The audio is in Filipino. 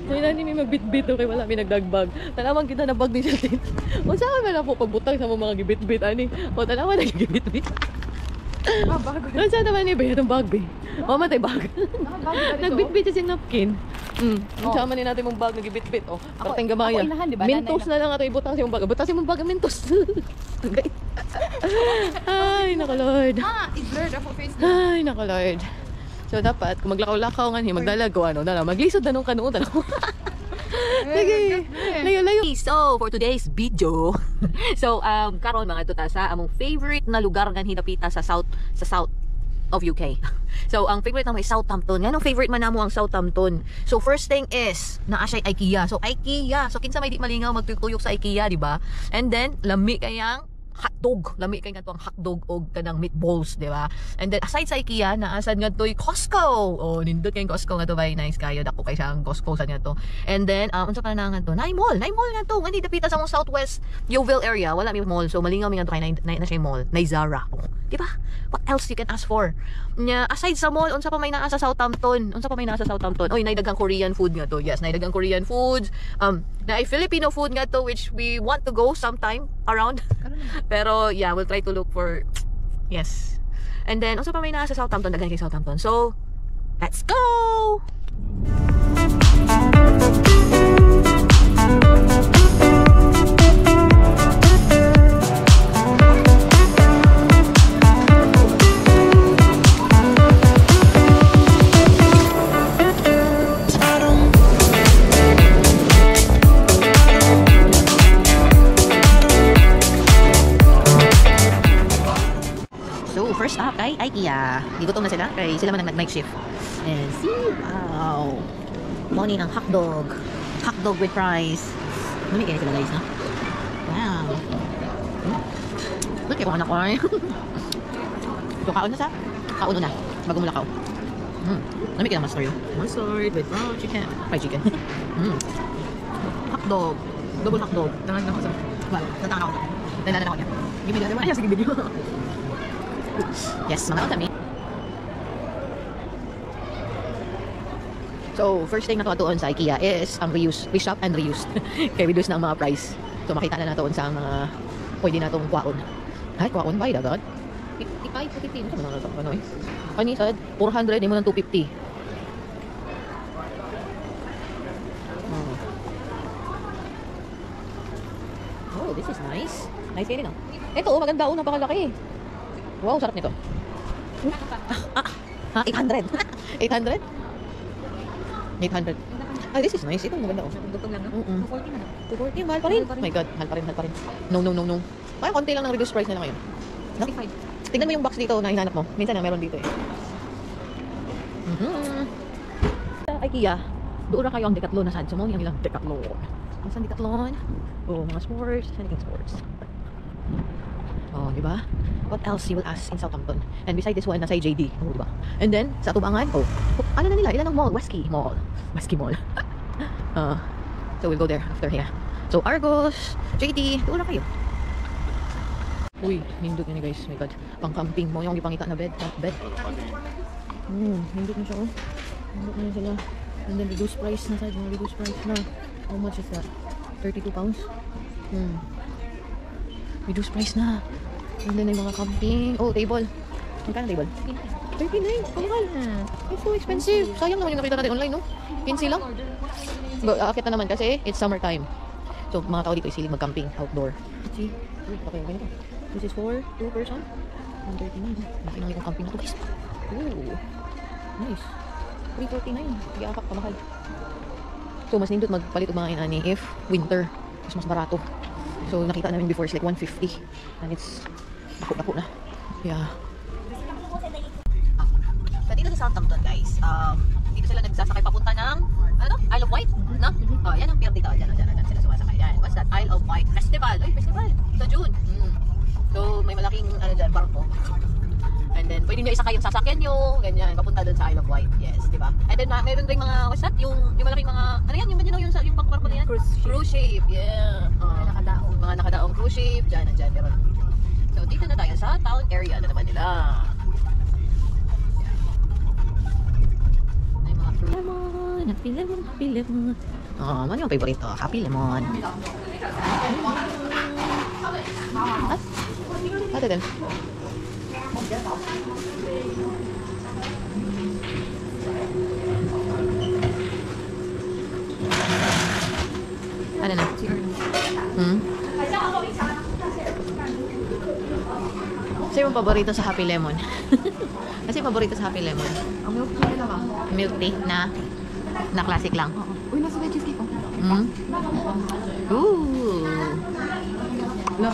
So yun may magbitbit okay wala may nagdagbag. Tanaman kita na bag ni Justin. O saan man na po pagbutang sa mga gibitbit ani. O tanaman na gibitbit. Bago. Saan naman ni ba itong bag be? O matay bag. Nagbitbit siya siyang napkin. Sama ni natin mong bag nagibitbit. O parating gamaya. Mentos na lang ato ibutang sa mong bag. Butang sa mong bag mentos. Ay nakalord. I-blurred ako face. Ay nakalord. So dapat kung maglakaw-lakaw nga niya magdalago ano na maglisod na nung kanuon na. Lagi. Layo. So, for today's video, so karon mga tuta sa among favorite na lugar nga hinapita sa south of UK. So, ang favorite na may Southampton. Yan ang favorite man namo ang Southampton. So, first thing is naa siya IKEA. So, IKEA. So, kinsa may di malingaw magtuyok sa IKEA, di ba? And then lami kayang hotdog. Lami kay nga to ang hotdog o kanang meatballs, di ba? And then aside sa IKEA, naasad nga to'y Costco. Oh, nindot kay Costco nga to, very nice kayo. Dako kay siya ang Costco sa nga to. And then unsa pa na nga to? Nay mall nga to. Nga dapita sa mong Southwest Yeovil area, wala may mall. So malingaw mi nga to kay na siya mall, nay Zara. Oh, di ba? What else you can ask for? Nya aside sa mall, unsa pa may naa sa Southampton? Oy, nay daghang Korean food nga to. Yes, nay daghang Korean foods. Na Filipino food nga to which we want to go sometime around. Pero yeah, we'll try to look for yes. And then also pa may naa sa Southampton, daghan kay Southampton. So, let's go. First up kay IKEA. Gigutom na sila kay sila man nag-night shift. And see, wow. Morning ang hotdog. Hotdog with fries. Mami kaya sila guys, no? Wow. Look, kaya ko anak ko ay. So, kaon na sa? Kaon na. Bago mo lakaw. Mami kaya mustard yun. Mustard with raw chicken. Fried chicken. Hotdog. Double hotdog. Tangan na ako sa. Well, tangan ako sa. Tangan ako niya. Give me the other one. Ay, sige video. Yes, mga kami. So, first thing na tuwatuon sa IKEA is ang reuse. Reshop and reused. Kaya reduce na ang mga price. So, makita na natin sa mga pwede na itong kwaon. Ay, kwaon ba? Dagat? 55, 50. Ano eh? Kanisad, 400, hindi mo ng 250. Oh, this is nice. Nice kayo din, no? Ito, maganda. Napakalaki. Wow, sarap nito. 800. 800? 800. Ah, this is nice. Ito maganda, oh. Butong lang, no? 240, mahal pa rin. Oh my God, mahal pa rin. No. Kaya konti lang ng reduced price nila ngayon. No? 55. Tingnan mo yung box dito na hinanap mo. Minsan na meron dito eh. Sa IKEA, doon na kayo ang Decathlon na sad. So, yung ilang Decathlon. Saan Decathlon? Oh, mga sports. Anything sports. Oh, di ba? What else you will ask in Southampton? And beside this one, nasa JD. Oh, di ba? And then, sa Tubangan, oh, ano na nila? Ilan ang mall? Westquay Mall. So we'll go there after here. So Argos, JD, doon na kayo. Uy, nindot na guys. My God. Pang-camping mo yung ipangita na bed. Nindot na siya, oh. Nindot na sila. And then reduced price na side. Reduced price na. How much is that? 32 pounds? Reduced price na. And then yung mga camping. Oh, table. Magkano table? 39. Mahal. It's so expensive. Sayang naman yung nakita natin online, no? 15 lang. Aakit na naman kasi it's summertime. So, mga tao dito isilig mag-camping outdoor. Let's see. Uy, baka yung ganito. This is for 2 person. 139. Nakinang yung camping na to, guys. Ooh. Nice. 349. Iyaakak pa mahal. So, mas nindot magpalit ng mga inani if winter. Mas barato. So, nakita namin before, it's like 150. And it's dako na. Yeah. So, dito sa Southampton, guys, dito sila nagsasakay papunta ng, Isle of Wight, no? Oh, yan ang pier dito. Diyan sila sumasakay. Yan. What's that? Isle of Wight Festival. Ay, festival. Sa June. So, may malaking, dyan, barko. And then, pwede nyo isakay yung sasakyan nyo, ganyan, papunta dun sa Isle of Wight. Yes, diba? And then, meron rin mga, what's that? Yung malaking mga, ano yan? Yung barko na yan? Cruise ship. Yeah. Mga nakadaong cruise ship. Diyan, meron. So, dito na tayo sa town area na naman nila. May mga Lemon, happy lemon, happy lemon. Oh, ano yung favorito? Happy lemon. Ah, ate din. Ano na? Hmm? Kasi yung paborito sa Happy Lemon. Kasi yung paborito sa Happy Lemon. Ang milk tea nila ba? Milk tea na classic lang. Uy, nasa may cheesecake ko. Mm. Ooh. Na,